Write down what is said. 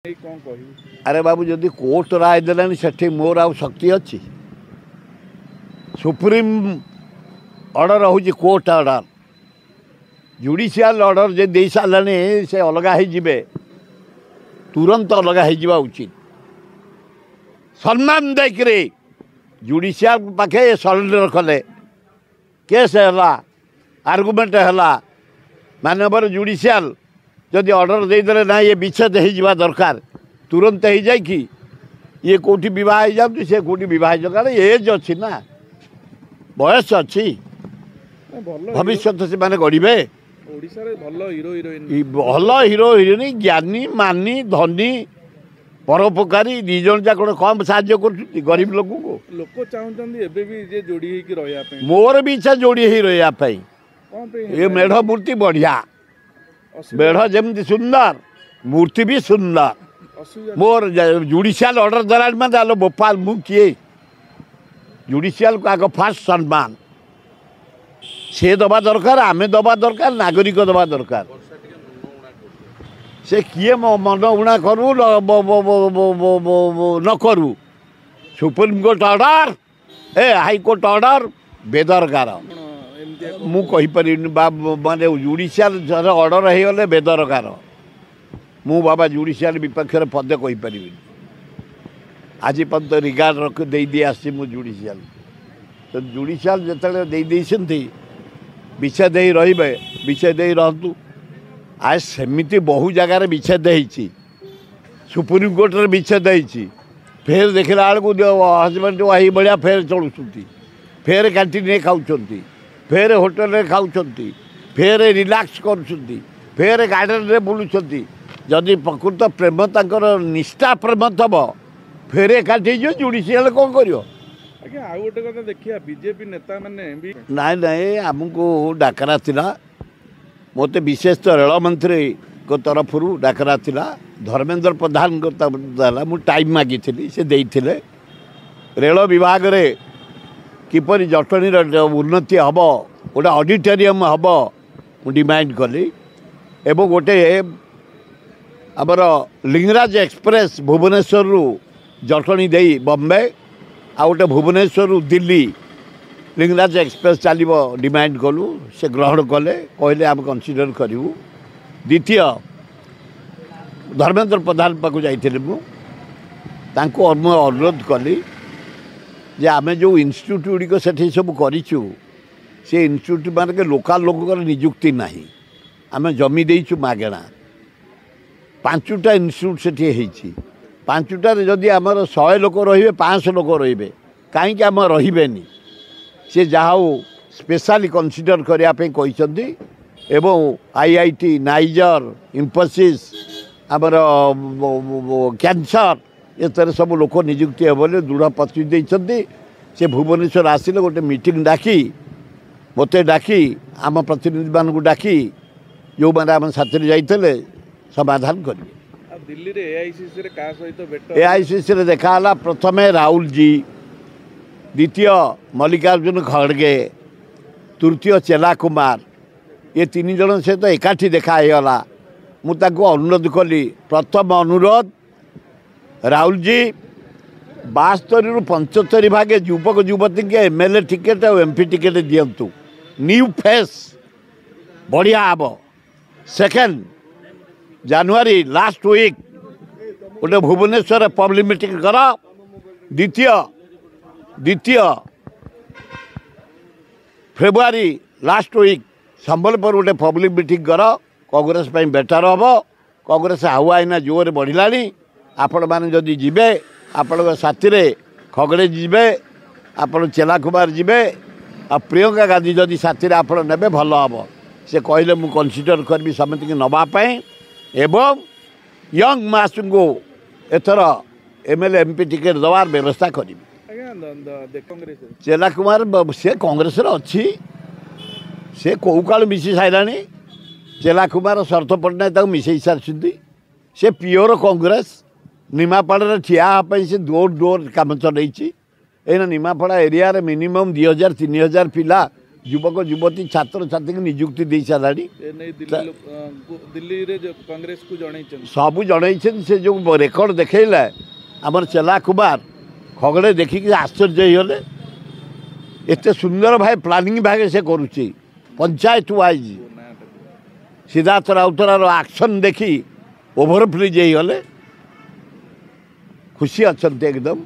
अरे बाबू जदि कोर्ट राय देलानी सेठी मोर आ शक्ति अच्छी सुप्रीम ऑर्डर हूँ कोर्ट ऑर्डर जुडिशियल ऑर्डर जे दे सारे से अलग हो तुरंत अलग हो उचित सम्मान देकर जुडिशियल पाखे सरेंडर कले केस है आर्गुमेंट है मानवर जुडिशियल जदि ऑर्डर देदेले ना ये विच्छेद हो दरकार तुरंत हो जाए कि ये कौटी बह जाऊँ से कौटी बह कारण एज अच्छी ना बयस अच्छी भविष्य से माने गढ़े भल हिरो हिरोइन ज्ञानी मानी धनी परोपकारी दी जन जाक कम साहय कर गरीब लोक लोक चाहते मोर भी इच्छा जोड़ी ही रही ये मेढ़ मूर्ति बढ़िया मेढ़ जमी सुंदर मूर्ति भी सुंदर मोर जुडिशियल ऑर्डर देला मतलब बोपाल मु किए जुडिशियल को आग फास्ट सम्मान से दबा दरकार आमे दबा दरकार नागरिक दबा दरकार से किए मन उणा करू न करू सुप्रीम कोर्ट ऑर्डर ए हाई कोर्ट ऑर्डर बेदरकार मु कहीपरि माने जुडिशियल ऑर्डर हो बेदरकार मु बाबा जुडिशियल विपक्ष पद कहीपरि आज पर्यंत रिगार्ड रख दे आसी मु जुडिशियल तो जुडिशियल जिते विच्छेद रे विच्छेद रहतु आज सेमती बहु जगार विच्छेद हो सुप्रीम कोर्ट रे विच्छेद हो फेर देखला बेलू हजबैंड वाइफ भाया फेर चलुँच फेर कैंटीन खाऊँ फेर होटेल रे खाऊँ फेर रिलैक्स कर गार्डन रे बुलूँ जदि प्रकृत प्रेम तांकर निष्ठा प्रेम थब फेर एकाठी जुडिशियल कौन कर गोटे कथा देखिए बीजेपी नेता माने नाई नाई आमको डाकरा थिला मत विशेष तो रेल मंत्री को तरफ डाकरा थिला धर्मेंद्र प्रधान को टाइम मागी से देइथिले रेल विभाग रे किपरि जटनी उन्नति हम गोटे ऑडिटोरियम हम डिमांड कली एवं गोटे आमर लिंगराज एक्सप्रेस भुवनेश्वर जटनी दे बम्बे आ गोटे भुवनेश्वर दिल्ली लिंगराज एक्सप्रेस चलो डिमांड कलु से ग्रहण कले कहले आम कनसीडर करूँ द्वितीय धर्मेंद्र प्रधान पाक जाइए मुझे अनुरोध कली जे आम जो इन्स्टिट्यूट गुड़िक से सब करूँ से इन्स्टिट्यूट मान के लोकाल लोक निजुक्ति ना आम जमी देचु मागेणा 5टा इन्स्टिट्यूट से पांचटार जदि आमर 100 लोक रे 500 लोक रे कहीं आम रही सी जहाँ स्पेशली कनसीडर करने एवं आईआईटी नाइजर इंफोसिस आमर कैंसर ये सब लोक निजुक्ति हे बोले दृढ़ प्रतिनिधि से भुवनेश्वर आसिले गोटे मीटिंग डाकी मत डाकी आम प्रतिनिधि मान डाकी जो मैंने आम साथी जाइए समाधान करेंगे दिल्ली रे एआईसीसी रे देखा प्रथम राहुल जी द्वितीय मल्लिकार्जुन खड़गे तृतीय चेला कुमार ये 3 जन सहित एकाठी देखाला मुझे अनुरोध कली प्रथम अनुरोध राहुल जी 72 ରୁ 75 भागे युवक युवती के एमएलए टिकेट और एमपी टिकेट दिंतु न्यू फेस बढ़िया हम सेकेंड जनवरी लास्ट वीक गोटे भुवनेश्वर पब्लिक मीटिंग कर द्वितीय फेब्रुआरी लास्ट वीक संबलपुर गोटे पब्लिक मीटिंग कर कांग्रेस बेटर हम कांग्रेस हावा आईना जोर बढ़ला आपण मैंने जदि जीवे आपण साथी खगड़े जीवे आपण चेला कुमार जीवे आ प्रियंका गांधी जदि साथी आप ने भल हम से कहले मु कनसीडर करी समिति की नवापाई एवं यंग मास को एथर एमएलए एमपी टिकेट दवार व्यवस्था करी चेला कुमार से कांग्रेस अच्छी से कौ काल मिसी सारा चेला कुमार शरत पट्टनायक मिसई सारी से प्योर कांग्रेस निमापड़ा ठियापी से डोर डोर कम चलती एना निमापड़ा एरिया रे मिनिमम 2000-3000 पिला युवक युवती छात्र छात्री की नियुक्ति दे सारा ए नहीं दिल्ली रे जो कांग्रेस को जणै सबू जन से जो रेकर्ड देखला आमर चेला कुमार खगड़े देखिक आश्चर्य होले एते सुंदर भाई प्लानिंग भागे से करुच्ची पंचायत वाइज सिद्धार्थ राउतरार एक्शन देखी ओभरफ्रिज होले खुशी अच्छा एकदम।